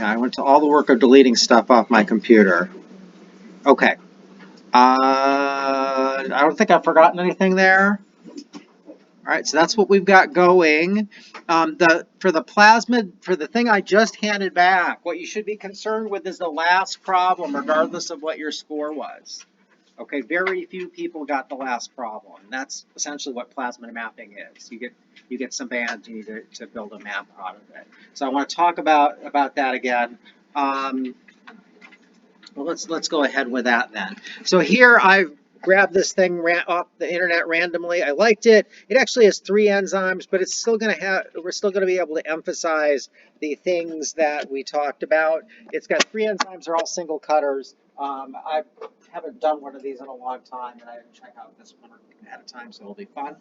Yeah, I went to all the work of deleting stuff off my computer. Okay. I don't think I've forgotten anything there. All right, so that's what we've got going. For the plasmid, for the thing I just handed back, what you should be concerned with is the last problem, regardless of what your score was. Okay, very few people got the last problem. That's essentially what plasmid mapping is. You get some bands, you need to build a map out of it. So I want to talk about that again. Well, let's go ahead with that then. So here I've grabbed this thing off the internet randomly. I liked it. It actually has 3 enzymes, but it's still going to have. We're still going to be able to emphasize the things that we talked about. It's got 3 enzymes. They're all single cutters. I haven't done one of these in a long time, and I didn't check out this one ahead of time, so it'll be fun.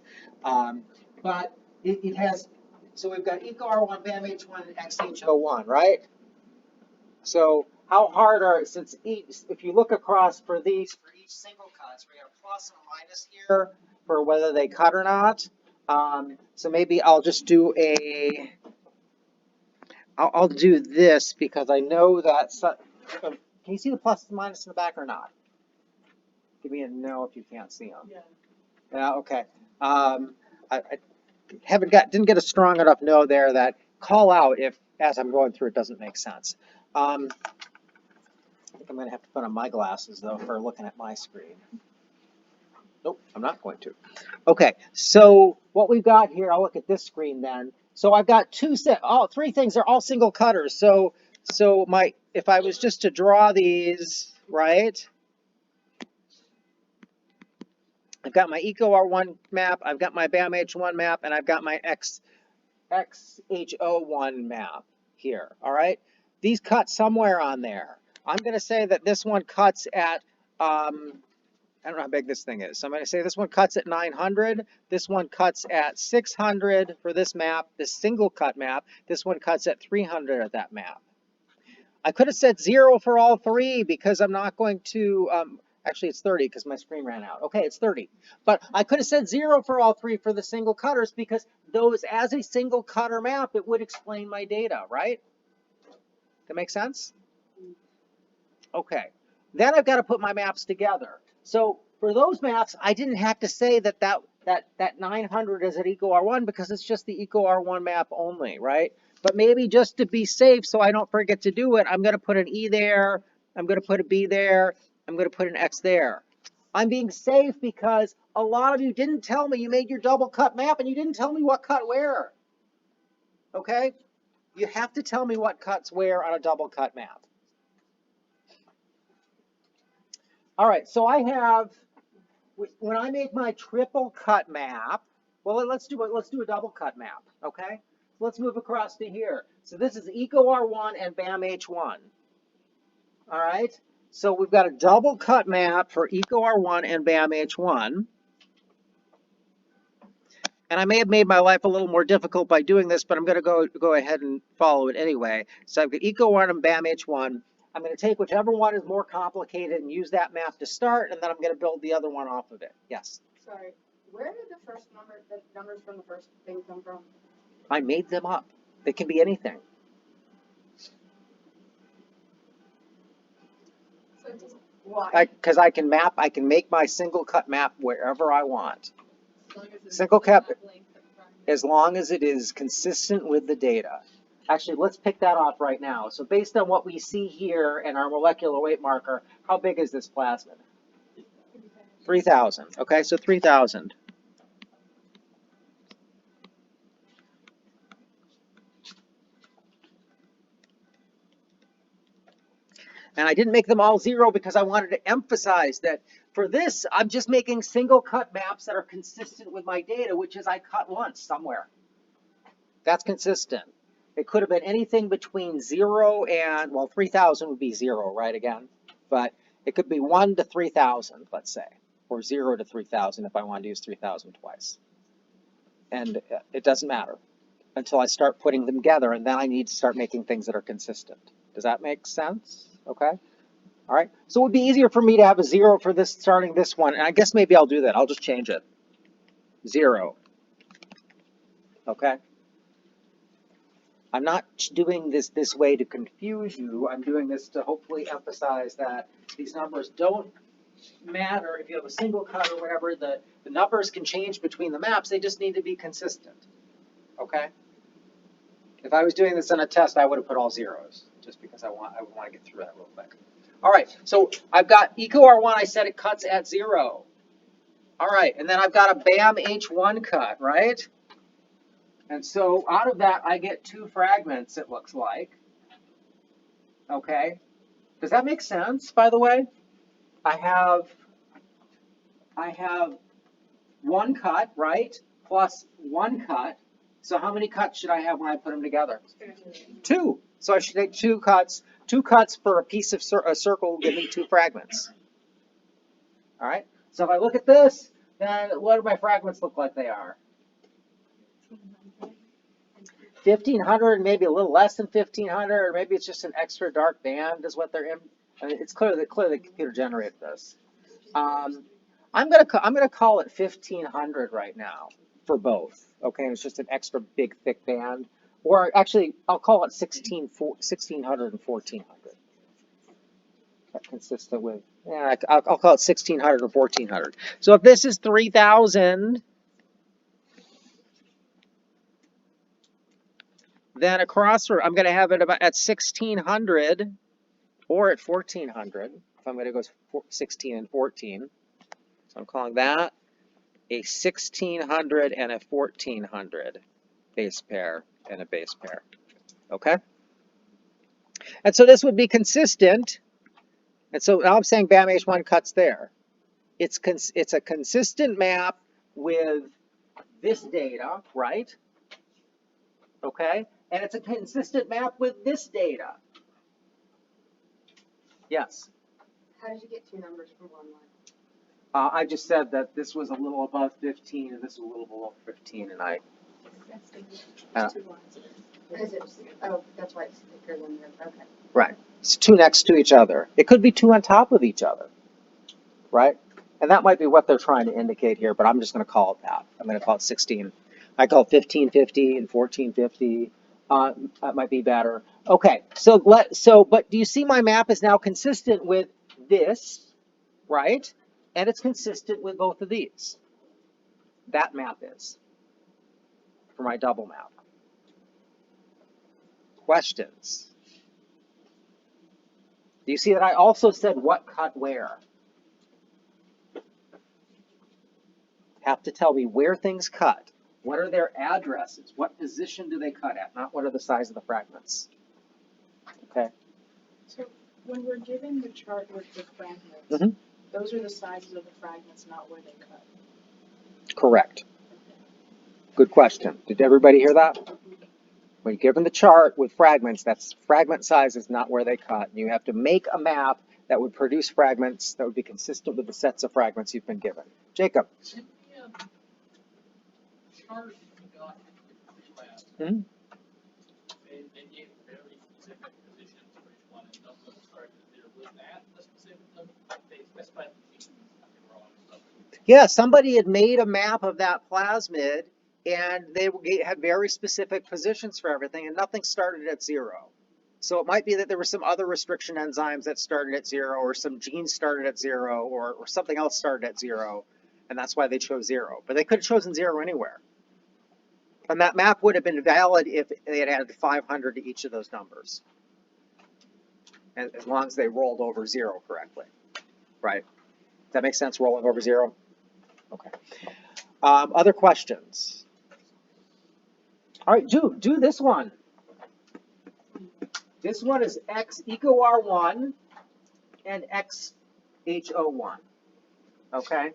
But it has. So we've got EcoR1, BAMH1, and XHO1, right? So how hard are, since if you look across for these, for each single cuts, we got a plus and a minus here for whether they cut or not. So maybe I'll just do I'll do this because I know that, can you see the plus and minus in the back or not? Give me a no if you can't see them. Yeah, okay. I didn't get a strong enough no there that call out if, as I'm going through, it doesn't make sense. I think I'm going to have to put on my glasses, though, for looking at my screen. Nope, I'm not going to. Okay, so what we've got here, I'll look at this screen then. So I've got 3 things. They're all single cutters. So if I was just to draw these, right? I've got my EcoR1 map, I've got my BAMH1 map, and I've got my XHO1 map here, all right? These cut somewhere on there. I'm going to say that this one cuts at, I don't know how big this thing is. So I'm going to say this one cuts at 900. This one cuts at 600 for this map, this single cut map. This one cuts at 300 at that map. I could have said 0 for all 3 because I'm not going to, actually it's 30 because my screen ran out. Okay, it's 30. But I could have said 0 for all 3 for the single cutters because those, as a single cutter map, it would explain my data, right? That makes sense? Okay. Then I've got to put my maps together. So for those maps, I didn't have to say that 900 is at EcoR1 because it's just the EcoR1 map only, right? But maybe just to be safe so I don't forget to do it, I'm going to put an E there, I'm going to put a B there, I'm going to put an X there. I'm being safe because a lot of you didn't tell me you made your double cut map and you didn't tell me what cut where. Okay? You have to tell me what cuts where on a double cut map. All right, so I have, when I make my triple cut map, well, let's do a double cut map, okay? Let's move across to here. So this is EcoR1 and BAMH1. All right, so we've got a double cut map for EcoR1 and BAMH1. And I may have made my life a little more difficult by doing this, but I'm going to go ahead and follow it anyway. So I've got EcoR1 and BAMH1. I'm going to take whichever one is more complicated and use that map to start, and then I'm going to build the other one off of it. Yes? Sorry, where did the numbers from the first thing come from? I made them up. They can be anything. So just why? Because I can make my single cut map wherever I want. Single cut, as long as it is consistent with the data. Actually, let's pick that off right now. So based on what we see here and our molecular weight marker, how big is this plasmid? 3,000. Okay, so 3,000. And I didn't make them all 0 because I wanted to emphasize that for this, I'm just making single cut maps that are consistent with my data, which is I cut once somewhere. That's consistent. It could have been anything between 0 and, well, 3,000 would be 0, right, again? But it could be 1 to 3,000, let's say, or 0 to 3,000 if I want to use 3,000 twice. And it doesn't matter until I start putting them together, and then I need to start making things that are consistent. Does that make sense? Okay. All right. So it would be easier for me to have a 0 for this, starting this one, and I guess maybe I'll do that. I'll just change it. 0. Okay. I'm not doing this way to confuse you. I'm doing this to hopefully emphasize that these numbers don't matter if you have a single cut or whatever. The numbers can change between the maps. They just need to be consistent. Okay? If I was doing this on a test, I would have put all zeros, just because I would want to get through that real quick. All right, so I've got eco R1, I said it cuts at 0. All right, and then I've got a BAM H1 cut, right? And so out of that, I get 2 fragments, it looks like. Okay, does that make sense, by the way? I have 1 cut, right, plus 1 cut. So how many cuts should I have when I put them together? 2. So I should take 2 cuts. 2 cuts for a piece of a circle will give me 2 fragments. All right, so if I look at this, then what do my fragments look like they are? 1,500, maybe a little less than 1,500, or maybe it's just an extra dark band is what they're in. I mean, it's clear the computer generated this. I'm gonna call it 1,500 right now for both. Okay, and it's just an extra big thick band, or actually I'll call it 1,600 and 1,400. That's consistent with, yeah, I'll call it 1,600 or 1,400. So if this is 3,000. Then across, I'm going to have it about at 1,600 or at 1,400. If I'm going to go 16 and 14. So I'm calling that a 1,600 and a 1,400 base pair and a base pair. Okay? And so this would be consistent. And so now I'm saying BAM H1 cuts there. It's a consistent map with this data, right? Okay? And it's a consistent map with this data. Yes? How did you get 2 numbers from one line? I just said that this was a little above 15 and this was a little below 15, and I. That's 2 lines. Because it's, oh, that's why it's thicker than the, okay. Right. It's 2 next to each other. It could be 2 on top of each other, right? And that might be what they're trying to indicate here, but I'm just going to call it that. I'm going to call it 16. I call it 1550 and 1450. That might be better. Okay. But do you see my map is now consistent with this, right? And it's consistent with both of these. That map is for my double map. Questions? Do you see that I also said what cut where? Have to tell me where things cut. What are their addresses? What position do they cut at? Not what are the size of the fragments. Okay. So when we're given the chart with the fragments, those are the sizes of the fragments, not where they cut. Correct. Good question. Did everybody hear that? When you're given the chart with fragments, that's fragment sizes, not where they cut. You have to make a map that would produce fragments that would be consistent with the sets of fragments you've been given. Jacob. Chart we got in class. They gave very specific positions for each one, and some of them started there. Was that the specific limit? They specified the machines wrong. Yeah, somebody had made a map of that plasmid, and they had very specific positions for everything, and nothing started at 0. So it might be that there were some other restriction enzymes that started at 0, or some genes started at 0, or something else started at 0, and that's why they chose 0. But they could have chosen 0 anywhere. And that map would have been valid if they had added 500 to each of those numbers, as long as they rolled over 0 correctly, right? Does that make sense, rolling over 0? Okay. Other questions? All right, do this one. This one is X eco R1 and X HO1. Okay?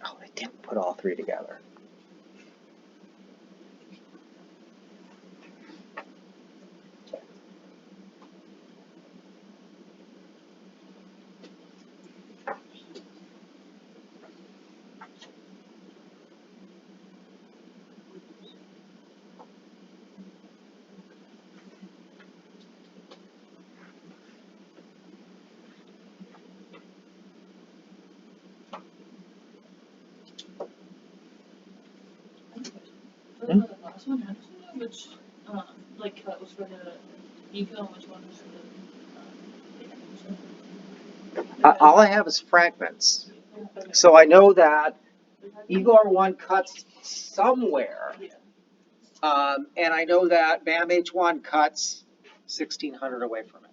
Oh, I didn't put all 3 together. For the last one, how did you know which, like, cut was for the eco and which one was for the All I have is fragments. So I know that EGOR1 cuts somewhere. And I know that BAM-H1 cuts 1,600 away from it.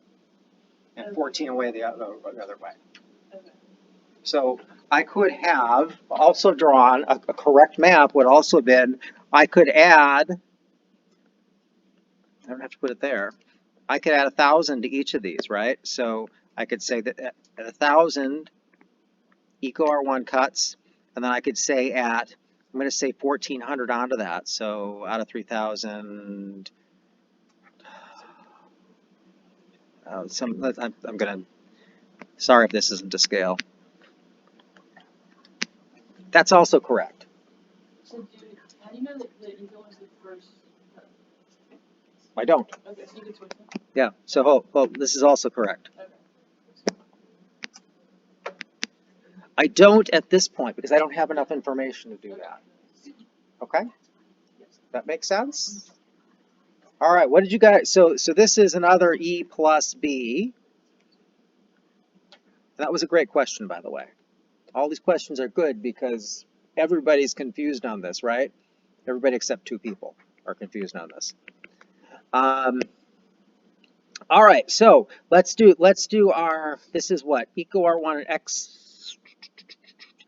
And 14 away the other way. So I could have also drawn a correct map would also have been, I could add, I don't have to put it there, I could add 1,000 to each of these, right? So I could say that at 1,000 EcoR1 cuts, and then I could say I'm going to say 1,400 onto that. So out of 3,000, I'm going to, sorry if this isn't to scale. That's also correct. So how do you know that the eco was the first cut? I don't. Okay, so you could switch them? Yeah, so this is also correct. Okay. I don't at this point because I don't have enough information to do that. Okay? That makes sense? All right, what did you guys, so this is another E plus B. That was a great question, by the way. All these questions are good because everybody's confused on this, right? Everybody except 2 people are confused on this. All right, so let's do our, this is what? EcoR1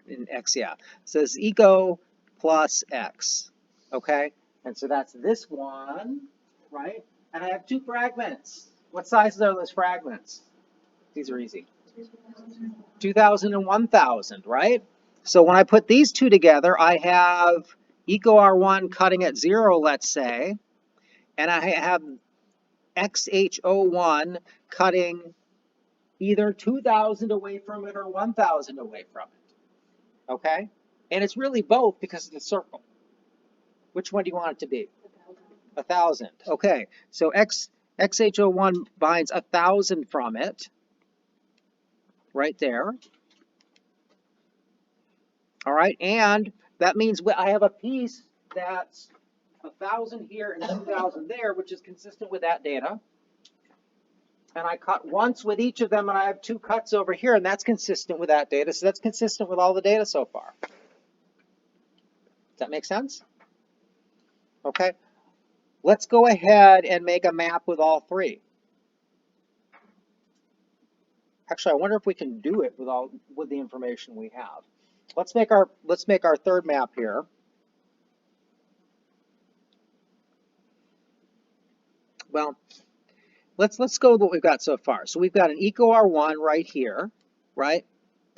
and X, yeah. So it's eco plus X, okay? And so that's this one, right? And I have 2 fragments. What sizes are those fragments? These are easy. 2,000 and 1,000, right? So when I put these 2 together, I have EcoR1 cutting at 0, let's say, and I have XHO1 cutting either 2,000 away from it or 1,000 away from it, okay? And it's really both because of the circle. Which one do you want it to be? 1,000. Okay, so XHO1 binds 1,000 from it, right there. All right, and that means I have a piece that's 1,000 here and 2,000 there, which is consistent with that data. And I cut once with each of them, and I have 2 cuts over here, and that's consistent with that data. So that's consistent with all the data so far. Does that make sense? Okay. Let's go ahead and make a map with all 3. Actually, I wonder if we can do it with the information we have. Let's make our 3rd map here. Well, let's go with what we've got so far. So we've got an EcoR1 right here, right?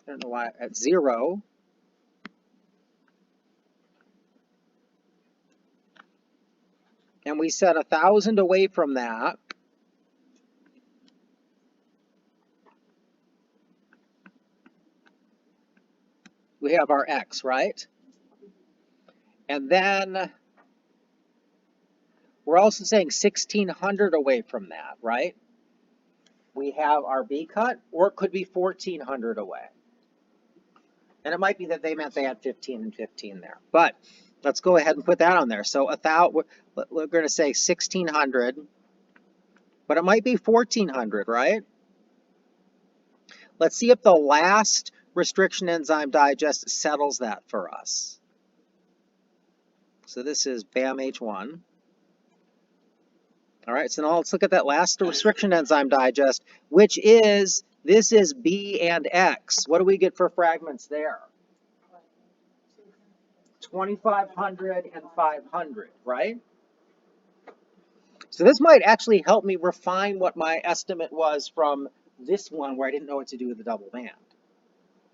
I don't know why at 0. And we set 1,000 away from that. We have our X, right? And then we're also saying 1,600 away from that, right? We have our B cut, or it could be 1,400 away. And it might be that they meant they had 15 and 15 there. But let's go ahead and put that on there. So we're going to say 1,600, but it might be 1,400, right? Let's see if the last restriction enzyme digest settles that for us. So this is BAM-H1. All right, so now let's look at that last restriction enzyme digest, which is, this is B and X. What do we get for fragments there? 2,500 and 500, right? So this might actually help me refine what my estimate was from this one where I didn't know what to do with the double band.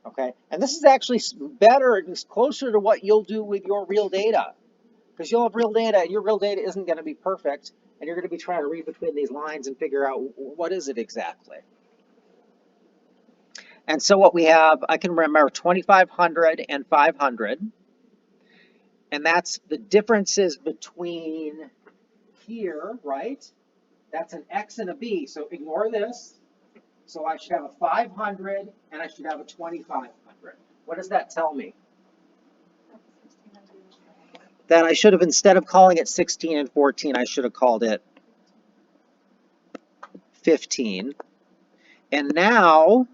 Okay, and this is actually better, it's closer to what you'll do with your real data. Because you'll have real data, and your real data isn't going to be perfect, and you're going to be trying to read between these lines and figure out what is it exactly. And so what we have, I can remember 2,500 and 500, and that's the differences between here, right? That's an X and a B, so ignore this. So I should have a 500, and I should have a 2,500. What does that tell me? then I should have, instead of calling it 16 and 14, I should have called it 15. And now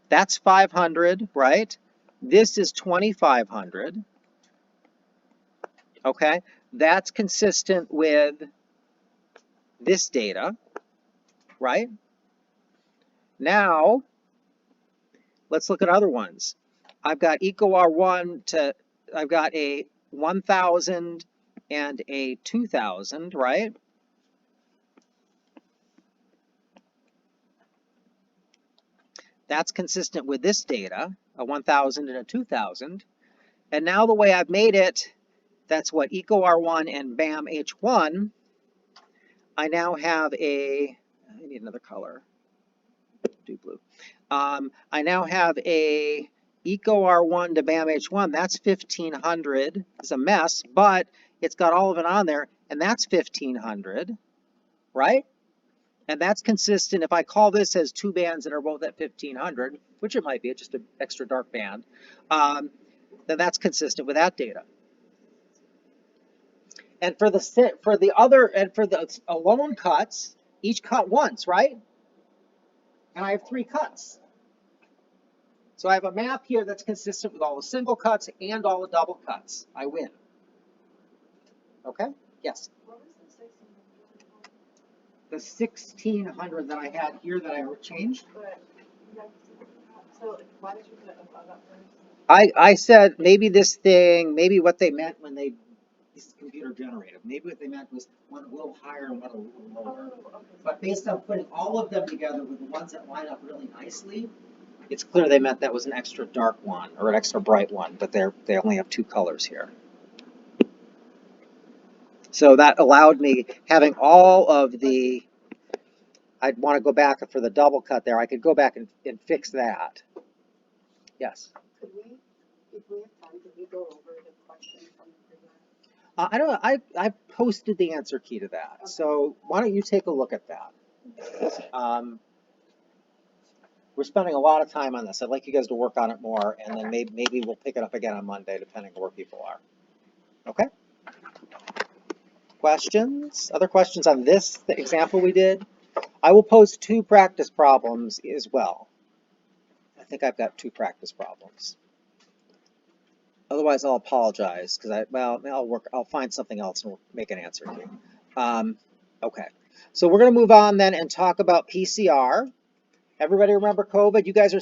that's 500, right? This is 2,500. Okay, that's consistent with this data, right? Now, let's look at other ones. I've got EcoR1 to, I've got a 1,000 and a 2,000, right? That's consistent with this data, a 1,000 and a 2,000. And now the way I've made it, that's what EcoR1 and BAM H1. I now have a, I need another color, do blue. I now have a EcoR1 to BAM H1, that's 1,500. It's a mess, but it's got all of it on there, and that's 1,500, right? And that's consistent. If I call this as two bands that are both at 1,500, which it might be, it's just an extra dark band, then that's consistent with that data. And for the other, and for the alone cuts, each cut once, right? And I have 3 cuts. So I have a map here that's consistent with all the single cuts and all the double cuts. I win. Okay? Yes? What was the 1600? The 1,600 that I had here that I changed. But, so why did you put it above that first? I said maybe this thing, maybe what they meant when they, this is computer generated, maybe what they meant was one a little higher and one a little lower. Oh, okay. But based on putting all of them together with the ones that line up really nicely, it's clear they meant that was an extra dark one or an extra bright one, but they only have 2 colors here. So that allowed me having all of the, I'd want to go back for the double cut there. I could go back and fix that. Yes. Could we, if we have time, could we go over the question from the previous? I don't know. I posted the answer key to that. Okay. So why don't you take a look at that? We're spending a lot of time on this. I'd like you guys to work on it more, and then maybe we'll pick it up again on Monday, depending on where people are. Okay? Questions? Other questions on this, the example we did? I will post 2 practice problems as well. I think I've got 2 practice problems. Otherwise, I'll apologize because I'll find something else and we'll make an answer key. Okay, so we're going to move on then and talk about PCR. Everybody remember COVID? You guys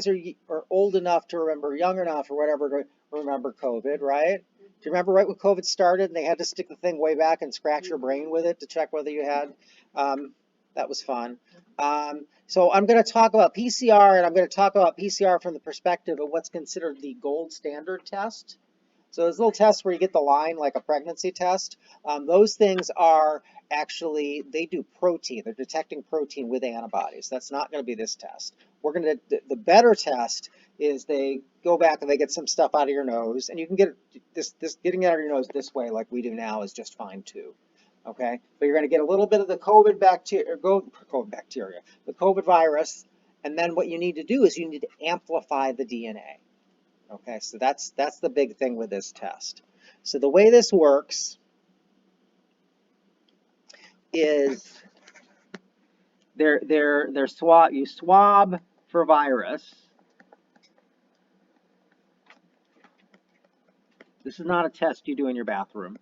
are old enough to remember, young enough or whatever to remember COVID, right? Do you remember right when COVID started and they had to stick the thing way back and scratch your brain with it to check whether you had? That was fun. So I'm going to talk about PCR, and I'm going to talk about PCR from the perspective of what's considered the gold standard test. So those little tests where you get the line like a pregnancy test, those things are actually, they do protein. They're detecting protein with antibodies. That's not going to be this test. We're going to, the better test is they go back and they get some stuff out of your nose, and you can get this getting it out of your nose this way like we do now is just fine too. Okay, but you're going to get a little bit of the COVID bacteria, the COVID virus, and then what you need to do is you need to amplify the DNA. Okay, so that's the big thing with this test. So the way this works is you swab for virus. This is not a test you do in your bathroom.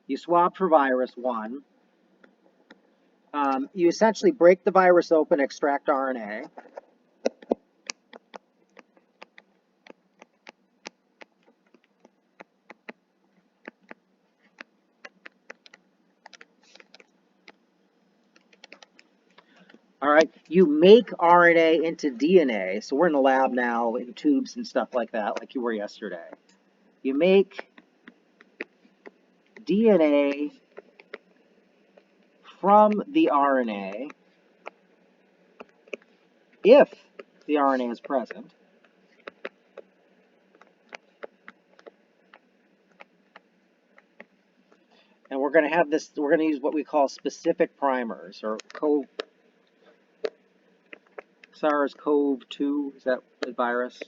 You swab for virus 1. You essentially break the virus open, extract RNA. All right, you make RNA into DNA. So we're in the lab now in tubes and stuff like that, like you were yesterday. You make DNA from the RNA if the RNA is present. And we're going to have this, we're going to use what we call specific primers or SARS-CoV-2, is that the virus?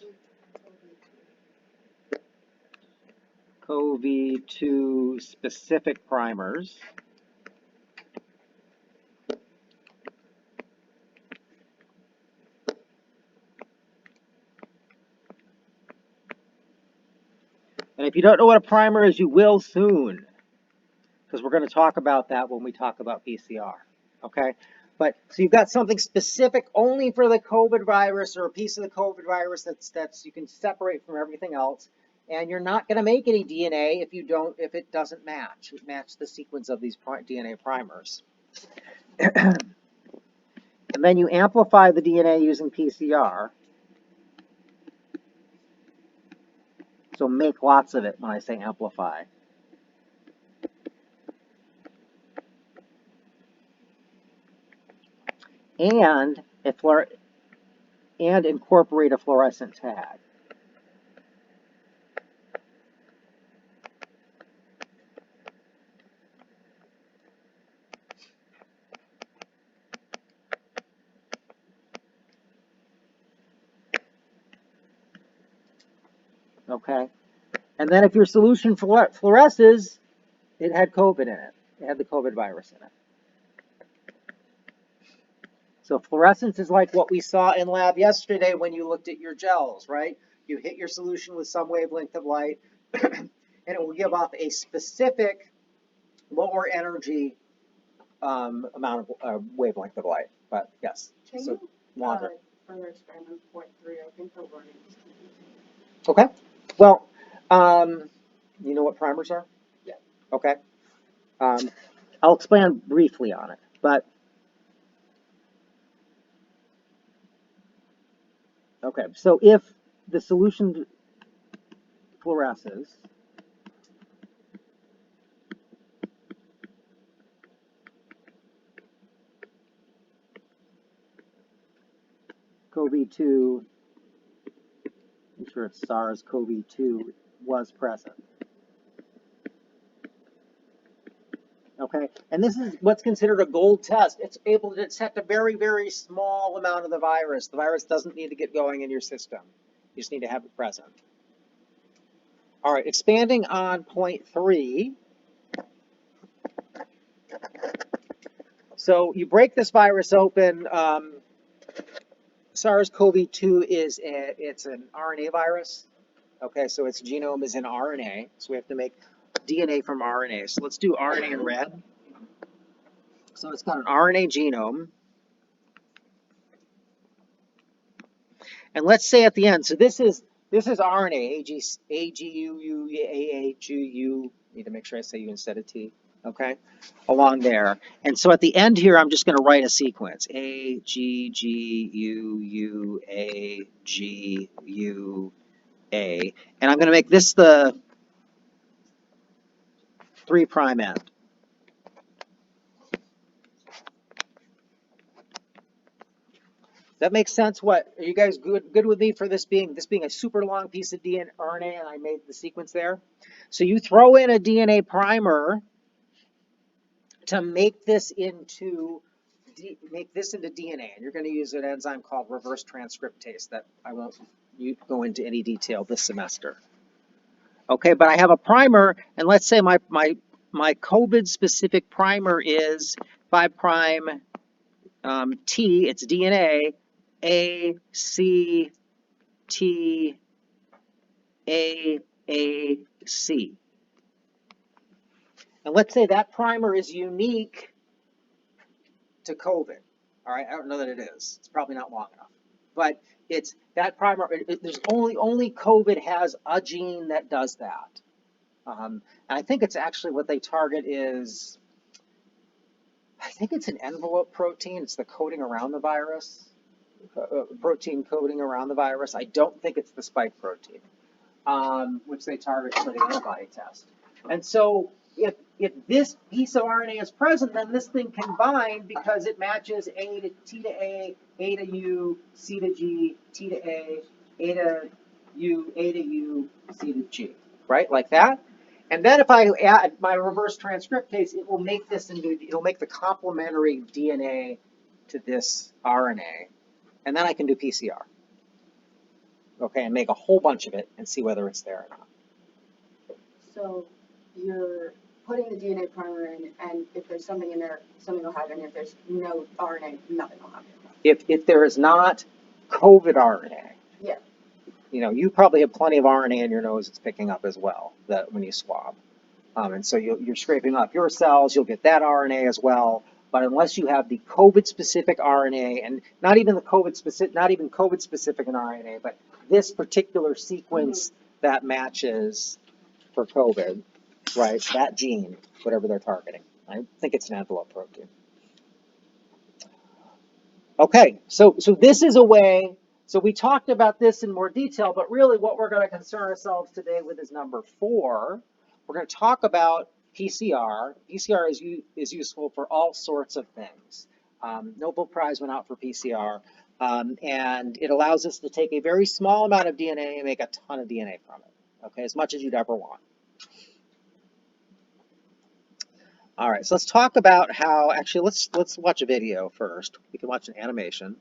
SARS-CoV-2 specific primers. And if you don't know what a primer is, you will soon, because we're going to talk about that when we talk about PCR, okay? But so you've got something specific only for the COVID virus, or a piece of the COVID virus that's you can separate from everything else, and you're not going to make any DNA if it doesn't match the sequence of these DNA primers. And then you amplify the DNA using PCR. So make lots of it when I say amplify. And incorporate a fluorescent tag. Okay? And then if your solution fluoresces, it had COVID in it. It had the COVID virus in it. So fluorescence is like what we saw in lab yesterday when you looked at your gels, right? You hit your solution with some wavelength of light, and it will give off a specific lower energy amount of wavelength of light. But yes, Can so you longer. further expand on point 3? I think the wording is confusing. Okay. Well, you know what primers are? Yeah. Okay. I'll explain briefly on it, but okay. So if the solution fluoresces, CoV-2, I'm sure it's SARS-CoV-2 was present. Okay, and this is what's considered a gold test. It's able to detect a very, very small amount of the virus. The virus doesn't need to get going in your system. You just need to have it present. All right, expanding on point 3. So you break this virus open. SARS-CoV-2 it's an RNA virus. Okay, so its genome is in RNA. So we have to make DNA from RNA. So let's do RNA in red. So it's got an RNA genome. And let's say at the end, so this is RNA, AGU, need to make sure I say U instead of T, okay, along there. And so at the end here, I'm just going to write a sequence, AGGUUAGUA, and I'm going to make this the 3' end. That makes sense? What are you guys good with me for this being a super long piece of DNA RNA, and I made the sequence there? So you throw in a DNA primer to make this into DNA, and you're going to use an enzyme called reverse transcriptase that I won't go into any detail this semester. Okay, but I have a primer, and let's say my COVID specific primer is 5' T. It's DNA. A, C, T, A, C. And let's say that primer is unique to COVID. All right, I don't know that it is. It's probably not long enough. But it's that primer, there's only COVID has a gene that does that. And I think it's actually what they target is, I think it's an envelope protein. It's the coating around the virus. Protein coating around the virus. I don't think it's the spike protein, which they target for the antibody test. And so if this piece of RNA is present, then this thing can bind because it matches A to T to A to U, C to G, T to A to U, A to U, C to G, right? Like that. And then if I add my reverse transcriptase, it will make it'll make the complementary DNA to this RNA. And then I can do PCR, okay, and make a whole bunch of it and see whether it's there or not. So you're putting the DNA primer in, and if there's something in there, something will happen. If there's no RNA, nothing will happen. If there is not COVID RNA, Yeah. you know, you probably have plenty of RNA in your nose it's picking up as well, that when you swab. And so you're scraping off your cells, you'll get that RNA as well. But unless you have the COVID-specific RNA, and not even COVID-specific in RNA, but this particular sequence that matches for COVID, right? That gene, whatever they're targeting. I think it's an envelope protein. Okay, so this is a way. So we talked about this in more detail, but really what we're going to concern ourselves today with is number 4. We're going to talk about PCR. PCR is useful for all sorts of things. Nobel Prize went out for PCR, and it allows us to take a very small amount of DNA and make a ton of DNA from it. Okay, as much as you'd ever want. All right, so let's talk about how. Actually, let's watch a video first. We can watch an animation.